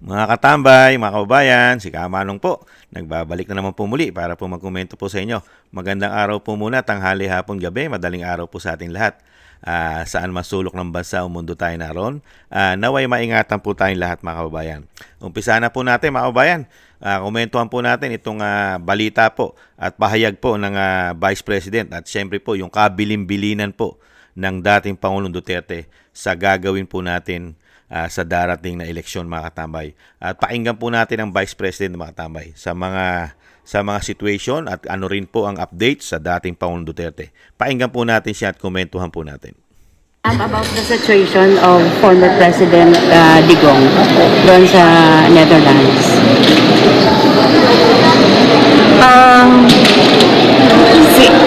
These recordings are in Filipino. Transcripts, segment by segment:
Mga katambay, mga kababayan, si Kamanong po. Nagbabalik na naman po muli para po magkomento po sa inyo. Magandang araw po muna, tanghali, hapon, gabi, madaling araw po sa ating lahat. Saan man sulok ng bansa o mundo tayo naroon. Naway maingatan po tayong lahat mga kababayan. Umpisa na po natin mga kababayan. Komentuhan po natin itong balita po at pahayag po ng Vice President at syempre po yung kabilin-bilinan po ng dating Pangulong Duterte sa gagawin po natin sa darating na eleksyon mga katambay. At pakinggan po natin ang Vice President mga katambay sa mga situation at ano rin po ang update sa dating Pangulong Duterte. Pakinggan po natin siya at komentuhan po natin. About the situation of former President Digong doon sa Netherlands.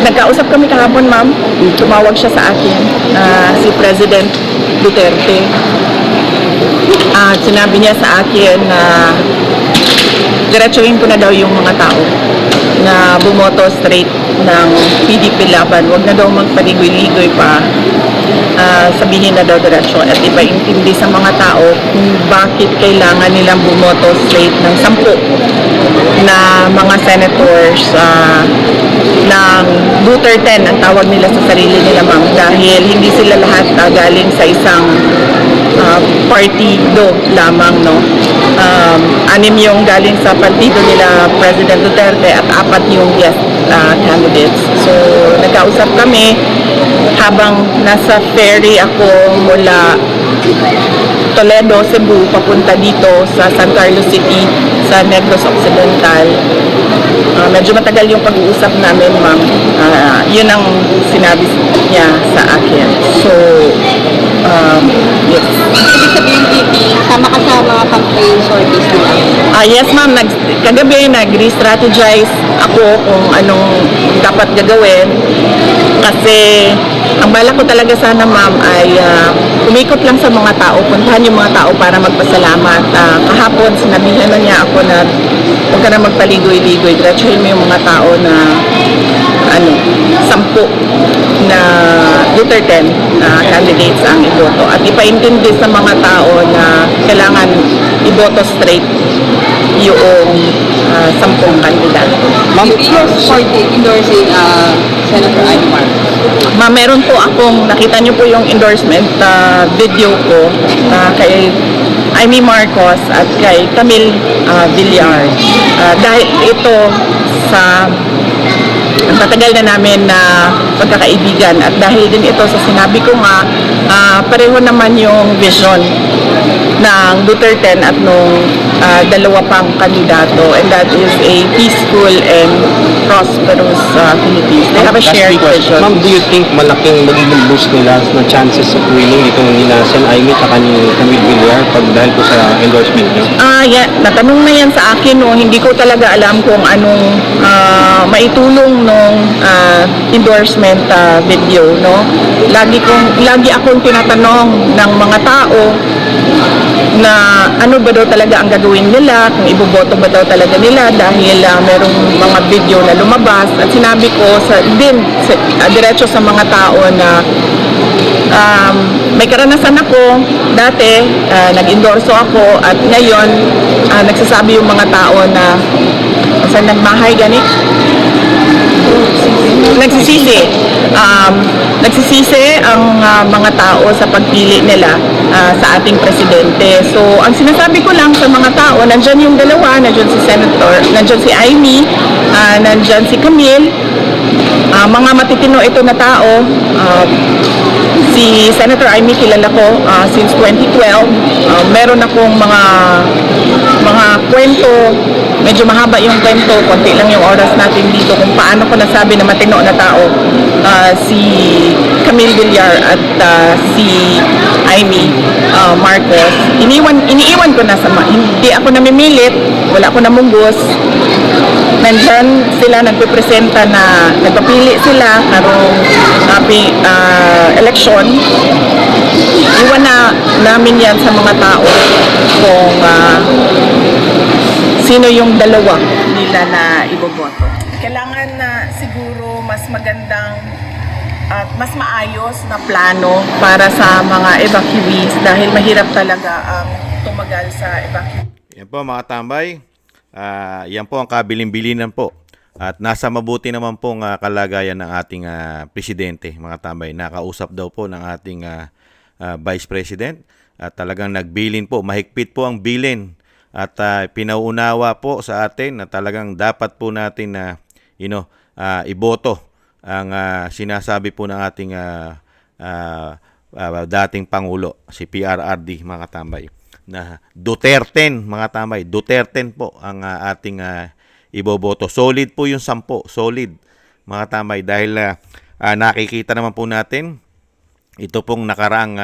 Nagkausap kami kahapon, ma'am. Tumawag siya sa akin, si President Duterte. At sinabi niya sa akin na diretsuhin ko na daw yung mga tao na bumoto straight ng PDP laban. Huwag na daw magpaligoy-ligoy pa. Sabihin na daw diretso at ipaintindi sa mga tao kung bakit kailangan nilang bumoto straight ng 10 na mga senators ng Duterte ang tawag nila sa sarili nila, ma'am, dahil hindi sila lahat galing sa isang partido lamang, no? 6 yung galing sa partido nila President Duterte at 4 yung guest candidates. So nagkausap kami habang nasa ferry ako mula Toledo, Cebu, papunta dito sa San Carlos City, sa Negros Occidental. Medyo matagal yung pag-uusap namin, ma'am. Yun ang sinabi niya sa akin. So, yes. Ibig sabihin, Titi, sama ka sa mga campaign sorties nila? Yes, ma'am. Kagabi, nag-re-strategize ako kung anong dapat gagawin. Kasi, ang balak ko talaga sana, ma'am, ay umikot lang sa mga tao, puntahan yung mga tao para magpasalamat. Kahapon, sinabihan na niya ako na huwag ka na magpaligoy-ligoy. Diretsuhin mo yung mga tao na 10 na Duterte candidates ang iboto. At ipaintindi sa mga tao na kailangan iboto straight yung 10 kandidato. Ma'am, you're supporting, endorsing Senator Amy Marcos? Ma'am, meron po akong, nakita niyo po yung endorsement video ko kay Amy Marcos at kay Camille Villar. Dahil ito sa ang tatagal na namin na pagkakaibigan at dahil din ito sa sinabi ko nga, pareho naman yung vision ng Duterte at nung dalawa pang kandidato, and that is a peaceful and prosperous Philippines. They have a shared vision. Ma'am, do you think malaking magiging boost nila na chances of winning itong nila Sen. Amy at ni Camille Villar dahil po sa endorsement niyo? Yeah, natanong na yan sa akin, no. Hindi ko talaga alam kung anong maitulong nung endorsement video, no. Lagi akong tinatanong ng mga tao na ano ba daw talaga ang gagawin nila, kung iboboto ba daw talaga nila dahil merong mga video na lumabas, at sinabi ko diretso sa mga tao na may karanasan ako dati, nag-endorso ako at ngayon nagsasabi yung mga tao na saan nagmahay gani? Nagsisisi ang mga tao sa pagpili nila sa ating presidente. So, ang sinasabi ko lang sa mga tao, nandyan yung dalawa, nandyan si Senator, nandyan si Amy, nandyan si Camille, mga matitino ito na tao. Si Senator Amy kilala ko since 2012. Meron akong mga kwento, medyo mahaba yung kwento, konti lang yung oras natin dito kung paano ko nasabi na matino na tao si Camille Villar at si Amy Marcos. Iniiwan ko na hindi ako namimilit, wala ako namunggos. Nandyan sila nagpipresenta na nagpapili sila karong election. Iwan na namin yan sa mga tao kung sino yung dalawa nila na iboboto. Kailangan na siguro mas magandang at mas maayos na plano para sa mga evacuees dahil mahirap talaga ang tumagal sa evacuee. Yan po mga tambay. Yan po ang kabilin-bilinan po. At nasa mabuti naman pong kalagayan ng ating presidente, mga tambay. Nakausap daw po ng ating Vice President. At talagang nagbilin po, mahigpit po ang bilin. At pinauunawa po sa atin na talagang dapat po natin na iboto ang sinasabi po ng ating dating Pangulo, si PRRD, mga tambay. Na Duterte, mga tambay. Duterte po ang ating iboboto. Solid po yung 10. Solid, mga tambay. Dahil nakikita naman po natin, ito pong nakaraang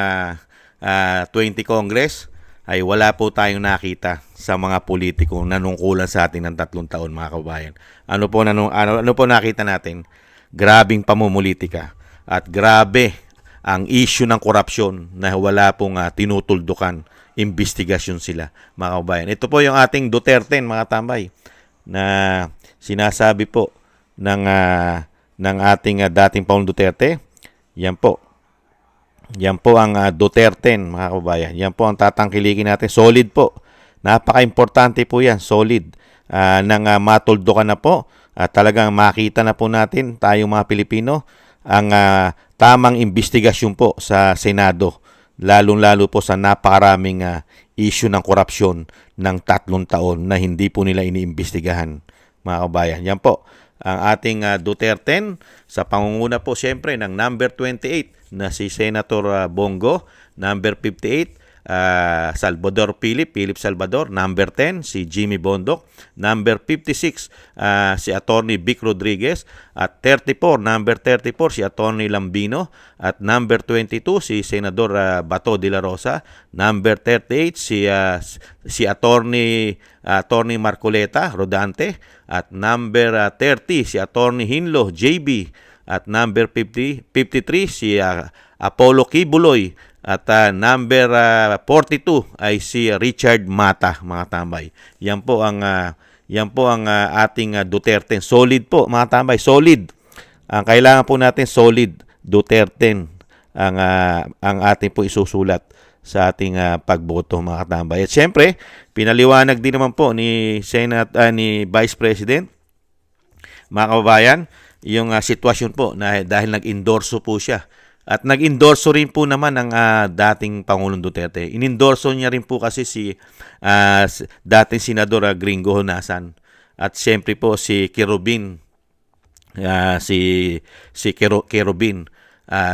20 Congress, ay wala po tayong nakita sa mga politiko na nungkulan sa atin ng 3 taon, mga kabayan. Ano po nakita natin? Grabing pamumulitika at grabe ang issue ng korupsyon na wala pong tinutuldukan, investigasyon sila, mga kabayan. Ito po yung ating Duterte, mga tambay, na sinasabi po ng ating dating Pangulong Duterte. Yan po ang Duterte, mga kabayan. Yan po ang tatangkilikin natin. Solid po. Napaka-importante po yan. Solid. Nang matuldukan na po. Talagang makita na po natin, tayong mga Pilipino, ang tamang investigasyon po sa Senado. Lalong-lalo po sa napakaraming issue ng korupsyon ng 3 taon na hindi po nila iniimbestigahan, mga kabayan. Yan po ang ating Duterte sa pangunguna po siyempre ng number 28 na si Senator Bongo, number 58 Salvador Philip Salvador, number 10 si Jimmy Bondoc, number 56 si Attorney Vic Rodriguez, at number 34 si Attorney Lambino, at number 22 si Senador Bato de la Rosa, number 38 si Attorney Marcoleta Rodante, at number 30 si Attorney Hinlo JB, at number 53 si Apollo Kibuloy, at number 42 ay si Richard Mata, mga tambay. Yan po ang ating Duterte. Solid po, mga tambay, solid. Ang kailangan po natin solid, Duterte ang ating po isusulat sa ating pagboto, mga tambay. At syempre, pinaliwanag din naman po ni Vice President, mga kababayan, yung sitwasyon po na dahil nag-endorso po siya. At nag-endorso rin po naman ng dating Pangulong Duterte. In-endorso niya rin po kasi si dating Senador Gringo Honasan. At siyempre po si Kerubin. Kerubin.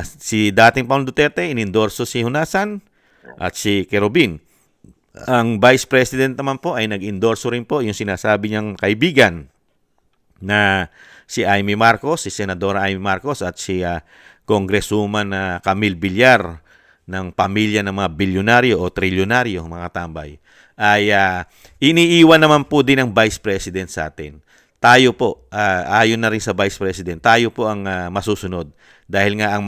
Si dating Pangulong Duterte, in-endorso si Honasan at si Kerubin. Ang Vice President naman po ay nag-endorso rin po yung sinasabi niyang kaibigan na si Amy Marcos, si Senadora Amy Marcos, at si Congresswoman Camille Villar ng pamilya ng mga bilyonaryo o trilyonaryo, mga tambay, ay iniiwan naman po din ng Vice President sa atin. Tayo po, ayon na rin sa Vice President, tayo po ang masusunod. Dahil nga ang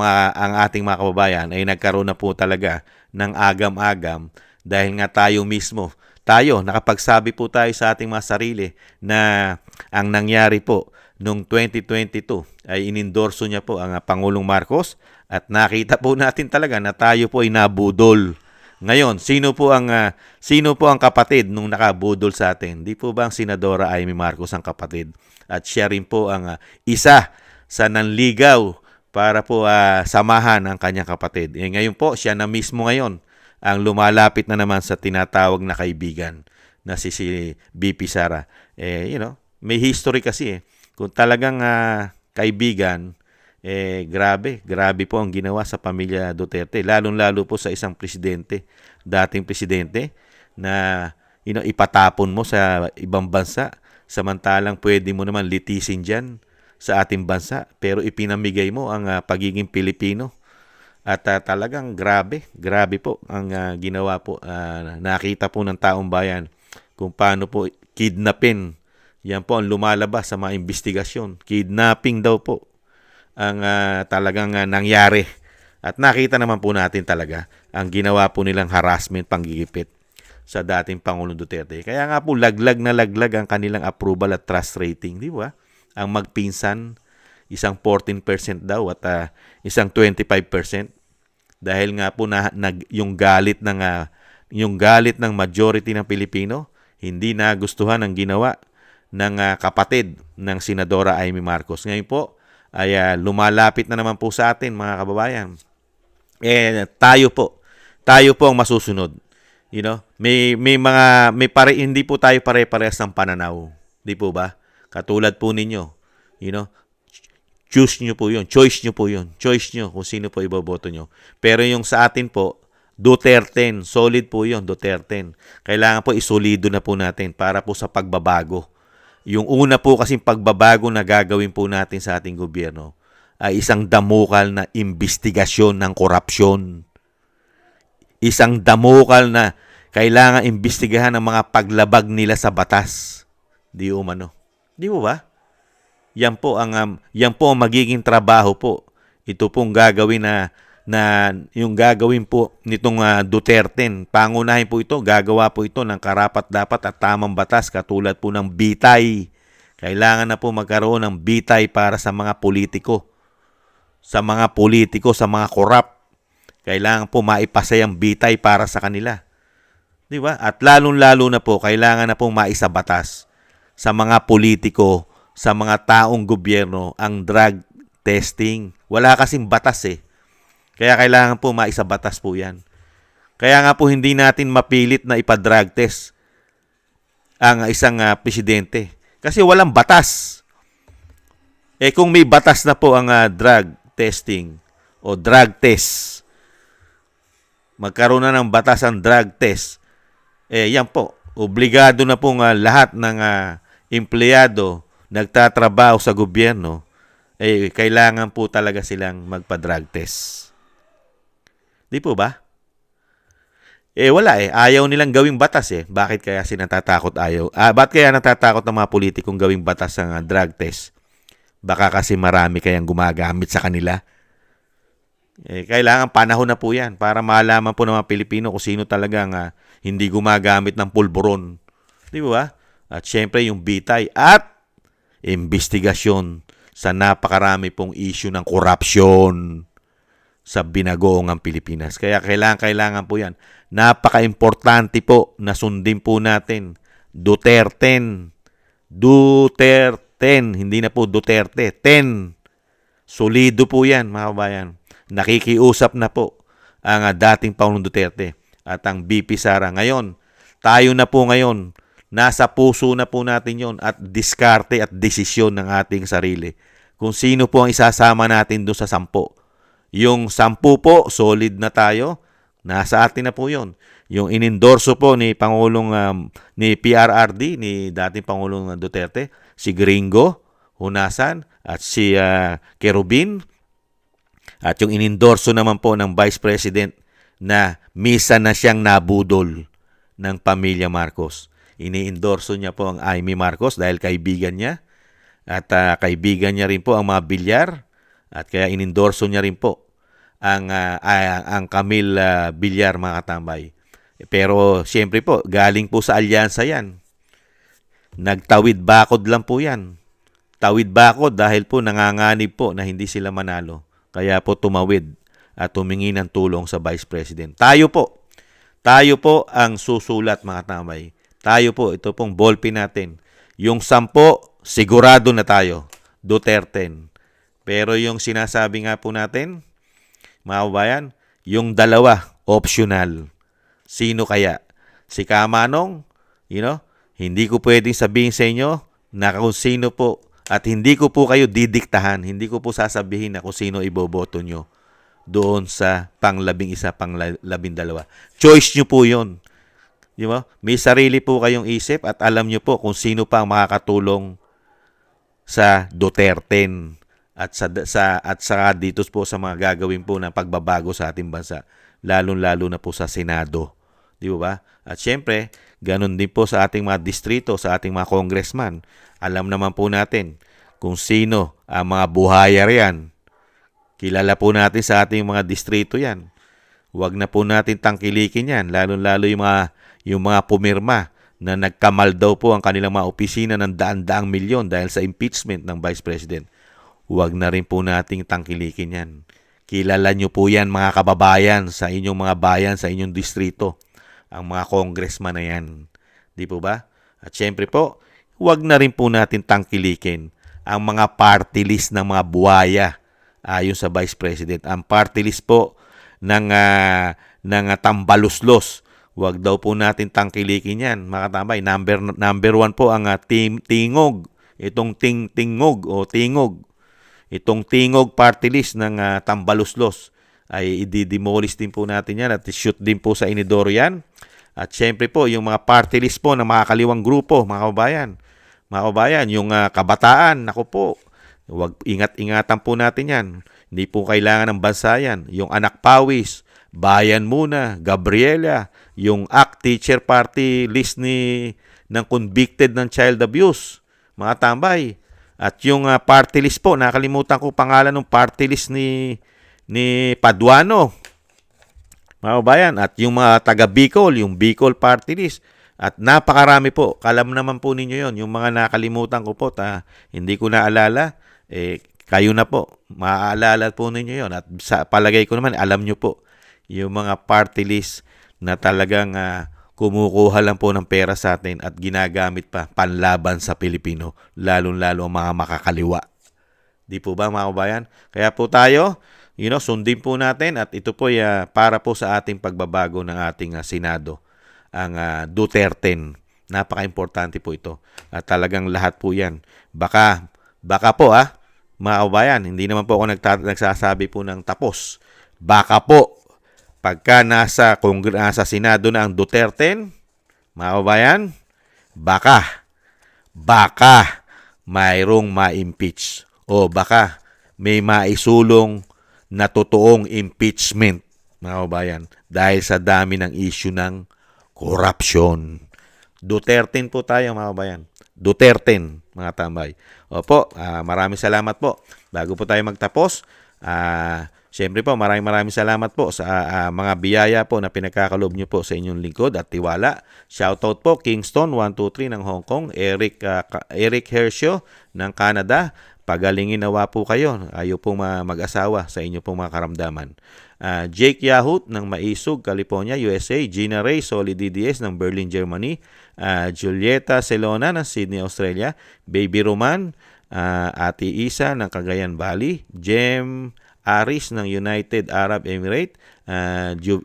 ating mga kababayan ay nagkaroon na po talaga ng agam-agam dahil nga tayo mismo, nakapagsabi po tayo sa ating mga sarili na ang nangyari po noong 2022 ay inendorso niya po ang Pangulong Marcos, at nakita po natin talaga na tayo po ay nabudol. Ngayon, sino po ang kapatid nung nakabudol sa atin? Di po ba ang Senadora Amy Marcos ang kapatid? At siya rin po ang isa sa nanligaw para po samahan ang kanyang kapatid. Ngayon po, siya na mismo ngayon ang lumalapit na naman sa tinatawag na kaibigan na si BP Sara. May history kasi Kung talagang kaibigan, grabe po ang ginawa sa pamilya Duterte. Lalong-lalo po sa isang presidente, dating presidente, na ipatapon mo sa ibang bansa. Samantalang pwede mo naman litisin dyan sa ating bansa. Pero ipinamigay mo ang pagiging Pilipino. At talagang grabe po ang ginawa po. Nakita po ng taong bayan kung paano po kidnapin. Yan po ang lumalabas sa mga investigasyon. Kidnapping daw po ang talagang nangyari. At nakita naman po natin talaga ang ginawa po nilang harassment, panggigipit sa dating Pangulong Duterte. Kaya nga po laglag na laglag ang kanilang approval at trust rating, di ba? Ang magpinsan, isang 14% daw at isang 25%. Dahil nga po yung galit ng majority ng Pilipino, hindi nagustuhan ang ginawa ng kapatid ng Senadora Amy Marcos. Ngayon po ay lumalapit na naman po sa atin, mga kababayan. Tayo po ang masusunod. You know, hindi po tayo pare-parehas ng pananaw. Di po ba? Katulad po ninyo. You know, choice nyo po yun. Choice nyo kung sino po iboboto nyo. Pero yung sa atin po, Duterte, solid po yun, Duterte. Kailangan po isolido na po natin para po sa pagbabago. Yung una po kasing pagbabago na gagawin po natin sa ating gobyerno ay isang damukal na investigasyon ng korupsyon. Isang damukal na kailangan imbestigahan ang mga paglabag nila sa batas. Di umano. Di mo ba? Yan po ang magiging trabaho po. Ito pong gagawin na yung gagawin po nitong Duterte. Pangunahin po ito, gagawa po ito ng karapat-dapat at tamang batas katulad po ng bitay. Kailangan na po magkaroon ng bitay para sa mga politiko. Sa mga korap. Kailangan po maipasay ang bitay para sa kanila. Di ba? At lalong-lalo na po, kailangan na pong maisabatas sa mga politiko, sa mga taong gobyerno, ang drug testing. Wala kasing batas eh. Kaya kailangan po maisabatas po yan. Kaya nga po hindi natin mapilit na ipa-drug test ang isang presidente. Kasi walang batas. Kung may batas na po ang drug testing o drug test, magkaroon na ng batas ang drug test, yan po, obligado na pong lahat ng empleyado nagtatrabaho sa gobyerno, kailangan po talaga silang magpa-drug test. Di po ba? Wala ayaw nilang gawing batas Bakit kaya natatakot bakit kaya natatakot ng mga politikong gawing batas ang drug test? Baka kasi marami kayang gumagamit sa kanila. Kailangan panahon na po yan para malaman po ng mga Pilipino kung sino talagang hindi gumagamit ng pulburon. Di ba? At syempre yung bitay at investigasyon sa napakarami pong issue ng korupsyon sa binagoong Pilipinas. Kaya kailangan po yan. Napaka-importante po na sundin po natin. Duterte, hindi na po Duterte, 10. Solido po yan, mga kabayan. Nakikiusap na po ang dating Pangulong Duterte at ang BP Sara. Ngayon, tayo na po ngayon, nasa puso na po natin yon at diskarte at desisyon ng ating sarili. Kung sino po ang isasama natin doon sa 10. Yung 10 po, solid na tayo, nasa atin na po yon. Yung inendorso po ni Pangulong, ni PRRD, ni dating Pangulong Duterte, si Gringo, Hunasan, at si Kerubin. At yung inendorso naman po ng Vice President na misa na siyang nabudol ng pamilya Marcos. Ini-endorso niya po ang Amy Marcos dahil kaibigan niya. At kaibigan niya rin po ang mga Villar. At kaya inendorso niya rin po ang Camille Villar, mga katambay. Pero siyempre po, galing po sa alyansa yan. Nagtawid bakod lang po yan. Tawid bakod dahil po nanganganib po na hindi sila manalo. Kaya po tumawid at tumingi ng tulong sa Vice President. Tayo po ang susulat, mga tambay. Tayo po, ito pong ballpen natin. Yung 10, sigurado na tayo. Duterte. Pero yung sinasabi nga po natin, mga kabayan, yung 2, optional. Sino kaya? Si Kamanong, hindi ko pwedeng sabihin sa inyo na kung sino po. At hindi ko po kayo didiktahan. Hindi ko po sasabihin na kung sino iboboto nyo doon sa pang-11, pang-12. Choice nyo po yun. Di ba? May sarili po kayong isip at alam nyo po kung sino pa ang makakatulong sa Duterte at sa dito po sa mga gagawin po ng pagbabago sa ating bansa. Lalo-lalo na po sa Senado. Di ba? At syempre, ganun din po sa ating mga distrito, sa ating mga congressman. Alam naman po natin kung sino ang mga buhaya riyan. Kilala po natin sa ating mga distrito yan. Huwag na po natin tangkilikin yan. Lalo-lalo yung mga pumirma na nagkamal daw po ang kanilang mga opisina ng daan-daang milyon dahil sa impeachment ng Vice President. Huwag na rin po nating tangkilikin yan. Kilala nyo po yan, mga kababayan, sa inyong mga bayan, sa inyong distrito. Ang mga congressman na yan. Di po ba? At syempre po, huwag na rin po natin tangkilikin ang mga party list ng mga buhaya ayon sa Vice President. Ang party list po ng tambaluslos. Huwag daw po natin tangkilikin yan, mga tambay. Number one po ang tingog. Itong tingog o tingog. Itong tingog party list ng tambaluslos ay i-demolish din po natin yan at shoot din po sa inidoro yan. At syempre po, yung mga party list po ng mga kaliwang grupo, mga kababayan. Mga kababayan, yung kabataan, naku po, wag ingat-ingatan po natin yan. Hindi po kailangan ng bansa yan. Yung anak pawis, bayan muna, Gabriela, yung ACT teacher party list ng convicted ng child abuse, mga tambay. At yung party list po, nakalimutan ko pangalan ng party list ni Paduano, mga kabayan. At yung mga taga Bicol, yung Bicol party list. At napakarami po. Alam naman po ninyo yon. Yung mga nakalimutan ko po, hindi ko naalala, kayo na po. Maaalala po ninyo yon. At sa palagay ko naman, alam nyo po yung mga party list na talagang kumukuha lang po ng pera sa atin at ginagamit pa panlaban sa Pilipino, lalong-lalo ang mga makakaliwa. Di po ba, mga kabayan? Kaya po tayo, sundin po natin at ito po para po sa ating pagbabago ng ating Senado, ang Duterte. Napaka-importante po ito. At talagang lahat po yan. Baka po mga kabayan, hindi naman po ako nagsasabi po ng tapos. Baka po, pagka nasa Senado na ang Duterte, mga kabayan, baka mayroong ma-impeach o baka may maisulong na totoong impeachment, mga kabayan, dahil sa dami ng issue ng corruption. Duterte po tayo, mga kabayan. Duterte, mga tambay. Opo, maraming salamat po. Bago po tayo magtapos, siyempre po, maraming salamat po sa mga biyaya po na pinagkakalob nyo po sa inyong lingkod at tiwala. Shoutout po, Kingston 123 ng Hong Kong, Eric Hershio ng Canada. Pagalingin nawa po kayo. Ayaw po mag-asawa sa inyo pong mga karamdaman. Jake Yahut ng Maisug, California, USA. Gina Ray, Solid DDS ng Berlin, Germany. Julieta Celona ng Sydney, Australia. Baby Roman, Ate Isa ng Cagayan Valley. Jem Aris ng United Arab Emirates.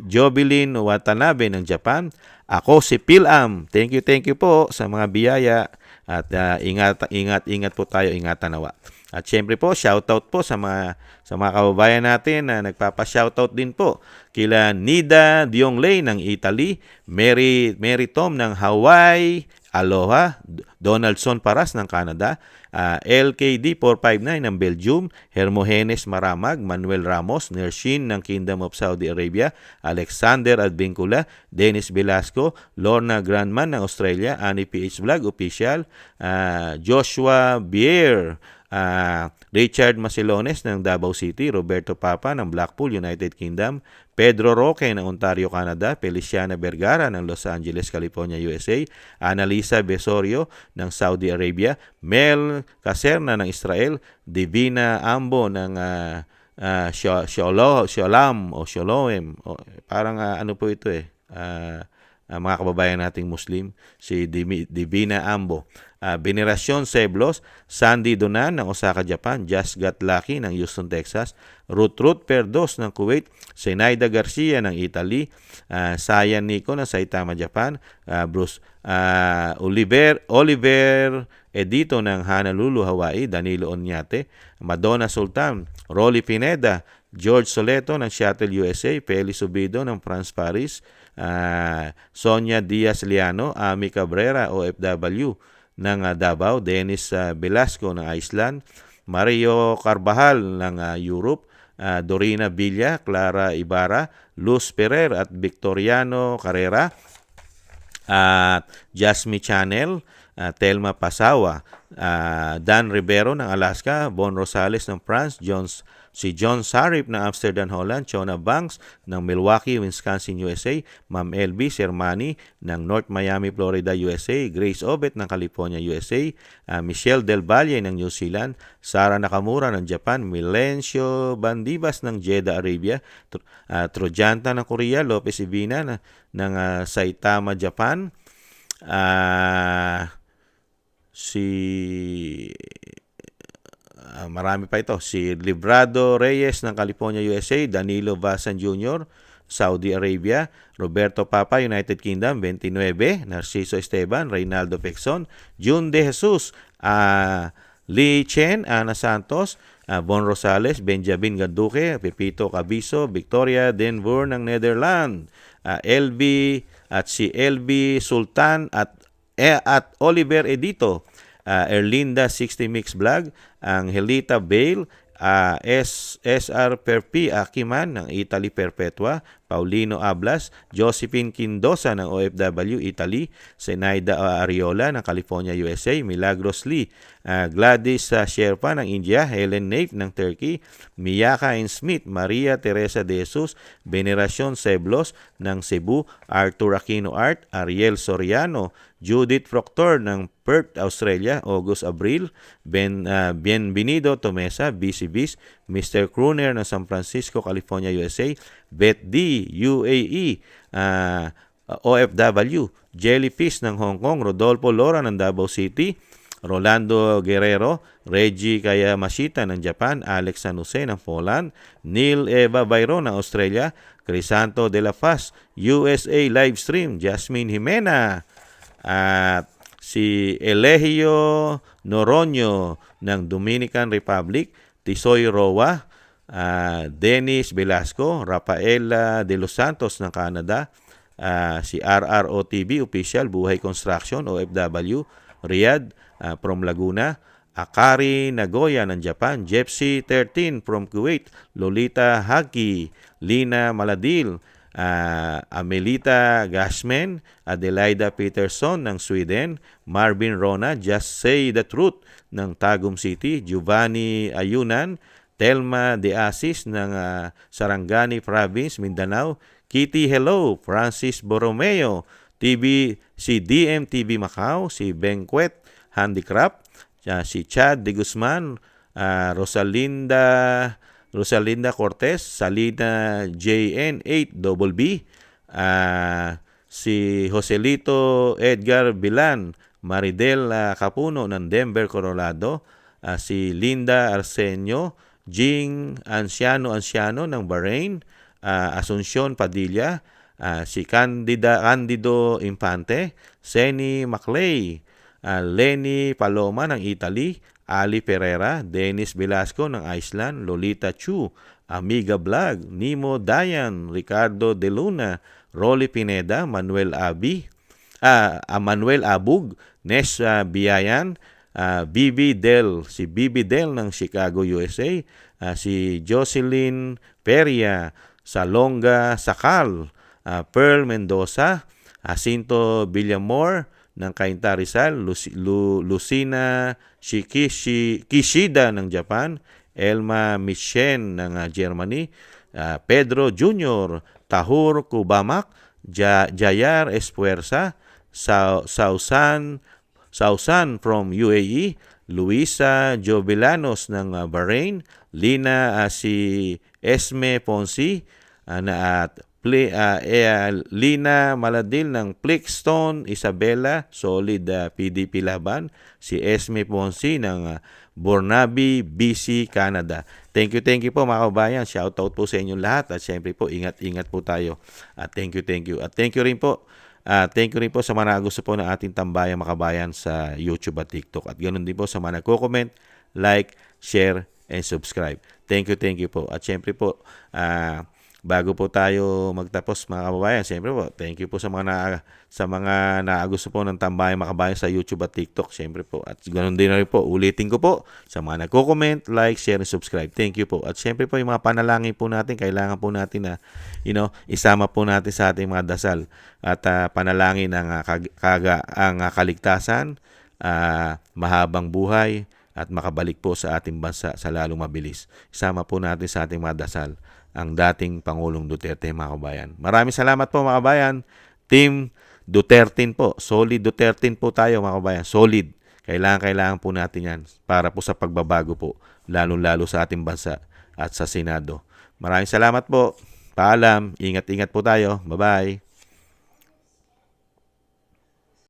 Jobilin Watanabe ng Japan. Ako si Pilam. Thank you po sa mga biyaya. At ingat po tayo, ingatan nawa. At syempre po, shoutout po sa mga kababayan natin na nagpapa-shoutout din po kila Nida Diongley ng Italy, Mary Tom ng Hawaii, Aloha, Donaldson Paras ng Canada, LKD 459 ng Belgium, Hermogenes Maramag, Manuel Ramos, Nershin ng Kingdom of Saudi Arabia, Alexander Advincula, Dennis Velasco, Lorna Grandman ng Australia, Annie PH Vlog Official, Joshua Bier, Richard Macelones ng Davao City, Roberto Papa ng Blackpool, United Kingdom, Pedro Roque ng Ontario, Canada, Feliciana Vergara ng Los Angeles, California, USA, Annalisa Besorio ng Saudi Arabia, Mel Caserna ng Israel, Divina Ambo ng Shalom, parang ano po ito mga kababayan nating Muslim, si Divina Ambo. Veneracion Seblos, Sandy Donan ng Osaka, Japan, Just Got Lucky ng Houston, Texas, Ruth Perdos ng Kuwait, Zenaida Garcia ng Italy, Sayan Nico ng Saitama, Japan, Bruce Oliver Edito ng Honolulu, Hawaii, Danilo Onyate, Madonna Sultan, Rolly Pineda, George Soleto ng Seattle, USA, Feli Subido ng France, Paris, Sonia Diaz Liano, Ami Cabrera, OFW ng Davao, Dennis Velasco ng Iceland, Mario Carvajal ng Europe, Dorina Villa, Clara Ibarra, Luz Ferrer at Victoriano Carrera, Jasmine Channel, Telma Pasawa, Dan Rivero ng Alaska, Bon Rosales ng France, si John Sarip ng Amsterdam, Holland, Chona Banks ng Milwaukee, Wisconsin, USA, Ma'am LB Sermani ng North Miami, Florida, USA, Grace Obet ng California, USA, Michelle Del Valle ng New Zealand, Sara Nakamura ng Japan, Milencio Bandibas ng Jeddah, Arabia, Trojanta ng Korea, Lopez Ibina ng Saitama, Japan, si marami pa ito. Si Librado Reyes ng California, USA, Danilo Vasan Jr., Saudi Arabia, Roberto Papa, United Kingdom, 29, Narciso Esteban, Reynaldo Pexon, June De Jesus, Lee Chen, Ana Santos, Bon Rosales, Benjamin Ganduque, Pepito Cabiso, Victoria Denver ng Netherlands, LB at si LB Sultan at Oliver Edito, Erlinda 60 Mix Vlog, Angelita Bale, SR Perpi Akiman ng Italy Perpetua, Paulino Ablas, Josephine Quindosa ng OFW Italy, Zenaida Ariola ng California, USA, Milagros Lee, Gladys Sherpa ng India, Helen Nape ng Turkey, Miyaka N. Smith, Maria Teresa De Jesus, Veneracion Seblos ng Cebu, Arthur Aquino Art, Ariel Soriano, Judith Proctor ng Perth, Australia, August Abril, Bienvenido Tomesa, BCBs, Mr. Kruner ng San Francisco, California, USA, Beth D, UAE, OFW, Jellyfish ng Hong Kong, Rodolfo Lora ng Davao City, Rolando Guerrero, Reggie Kayamashita ng Japan, Alex San Jose ng Poland, Neil Eva Bayron ng Australia, Crisanto de la Paz, USA Livestream, Jasmine Jimena, at si Elegio Noronio ng Dominican Republic, Tisoy Roa, Dennis Velasco, Rafaela de los Santos ng Canada, si RROTV Official, Buhay Construction, OFW, Riyadh from Laguna, Akari Nagoya ng Japan, Jepsi 13 from Kuwait, Lolita Hagi, Lina Maladil, Amelita Gasmen, Adelaida Peterson ng Sweden, Marvin Rona, Just Say the Truth ng Tagum City, Giovanni Ayunan, Telma De Asis ng Sarangani Province, Mindanao, Kitty Hello, Francis Borromeo, si DMTV Macau, si Benquet Handicraft, si Chad De Guzman, Rosalinda Cortez, Salina JN8BB, si Joselito Edgar Bilan, Maridel Capuno ng Denver, Colorado, si Linda Arsenio, Jing Anciano ng Bahrain, Asuncion Padilla, si Candido Infante, Seni Maclay, Lenny Paloma ng Italy, Ali Pereira, Dennis Velasco ng Iceland, Lolita Chu, Amiga Vlog, Nimo Dayan, Ricardo De Luna, Rolly Pineda, Manuel Abug, Nes Biayan, si Bibi Del ng Chicago, USA, si Jocelyn Peria, Salonga Sakal, Pearl Mendoza, Jacinto Villamor ng Cainta Rizal, Lucina Kishida ng Japan, Elma Michen ng Germany, Pedro Jr., Tahur Kubamak, Jayar Espuerza, Sausan from UAE, Luisa Jovilanos ng Bahrain, Lina si Esme Ponsi, at Lina Maladil ng Plickstone, Isabela, Solid PDP Laban, si Esme Ponsi ng Burnaby, BC, Canada. Thank you po mga kabayan. Shout out po sa inyong lahat at syempre po ingat-ingat po tayo. At thank you. At thank you rin po sa mga gusto po ng ating tambayang makabayan sa YouTube at TikTok. At ganoon din po sa mga nagko-comment, like, share, and subscribe. Thank you po. At syempre po, bago po tayo magtapos mga kababayan, siyempre po, thank you po sa mga naagusto po ng tambayang makabayan sa YouTube at TikTok, siyempre po. At ganoon din rin po, ulitin ko po sa mga nagko-comment, like, share, and subscribe. Thank you po. At siyempre po, yung mga panalangin po natin, kailangan po natin na, isama po natin sa ating mga dasal at panalangin ang kaligtasan, mahabang buhay, at makabalik po sa ating bansa sa lalong mabilis. Isama po natin sa ating mga dasal ang dating Pangulong Duterte, mga kabayan. Maraming salamat po mga kabayan. Team Duterte po. Solid Duterte po tayo mga kabayan. Solid. Kailangan po natin yan para po sa pagbabago po. Lalo-lalo sa ating bansa at sa Senado. Maraming salamat po. Paalam. Ingat-ingat po tayo. Bye-bye.